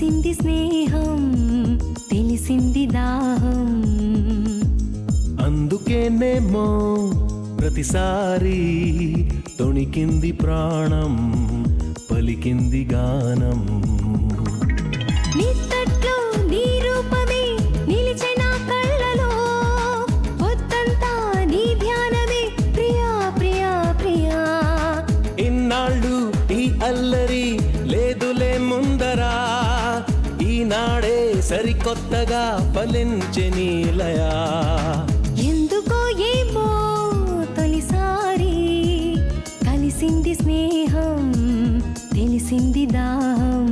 తెలిసింది స్నేహం తెలిసింది దాహం అందుకేనేమో ప్రతిసారి తొణికింది ప్రాణం పలికింది గానం నిత్తట్లో నీ రూపమే నిలిచే నా కళ్ళలో పొద్దంతా నీ ధ్యానమే ప్రియా ప్రియా ప్రియా ఇన్నాళ్ళు ఈ అల్లరి లేదులే ముందరా ఈనాడే సరికొత్తగా ఫలించే నీలయా ఎందుకో ఏమో తొలిసారి కలిసింది స్నేహం తెలిసింది దాహం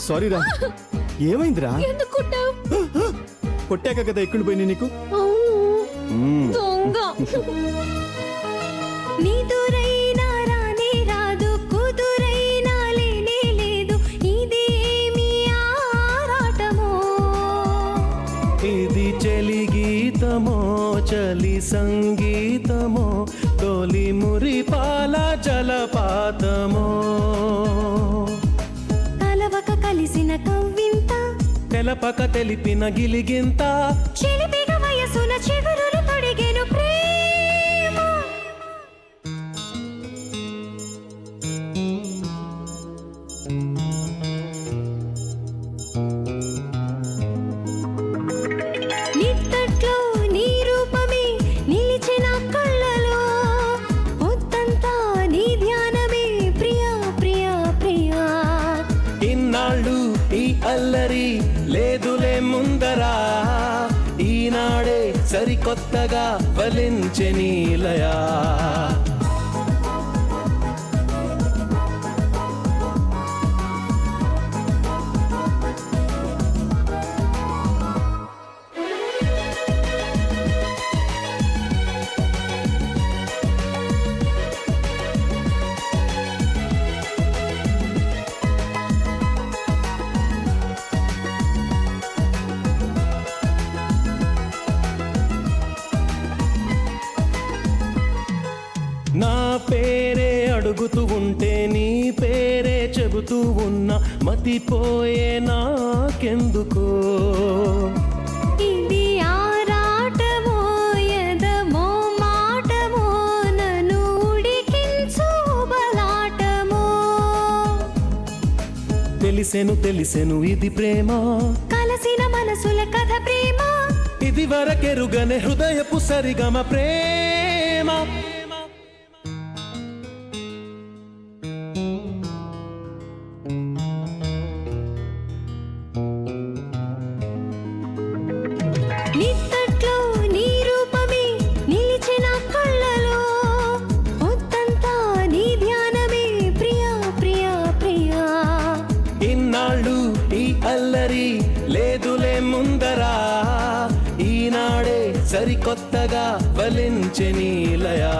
సారీరా ఏమైందిరా కొట్టాక కదా ఎక్కుడిపోయింది నీకు నీదురైనా రానే రాదు కుదురైనా లేనే లేదు ఇదేమి ఆరాటమో ఇది చలి గీతమో చలి సంగీతమో తొలి మురిపాల జలపాతమో కలవక కలిసిన కవ్వింత తెలపక తెలిపిన గిలిగింత చిలిపిగ వయసున చిగురులు తొడిగెను ప్రేమ నిత్తట్లో నీ రూపమే నిలిచిన కళ్ళలో పొద్దంతా నీ ధ్యానమే ప్రియా ప్రియా ప్రియా ఇన్నాళ్ళు ఈ అల్లరి లేదులే ముందరా ఈనాడే సరికొత్తగా ఫలించే నీలయా నా పేరే అడుగుతూ ఉంటే నీ పేరే చెబుతూ ఉన్నా మతిపోయే నాకెందుకో ఇది ఆరాటమో ఎదమో మాటమో నన్ను ఉడికించు బలాటమో తెలిసెను ఇది ప్రేమ కలసిన మనసుల కథ ప్రేమ ఇది వరకెరుగనే హృదయపు సరిగమ ప్రేమ నిత్తట్లో నీ రూపమే నిలిచిన కళ్ళలో పొద్దంతా నీ ధ్యానమే ప్రియా ప్రియా ప్రియా ఇన్నాళ్ళు ఈ అల్లరి లేదులే ముందరా ఈనాడే సరికొత్తగా ఫలించే నీలయా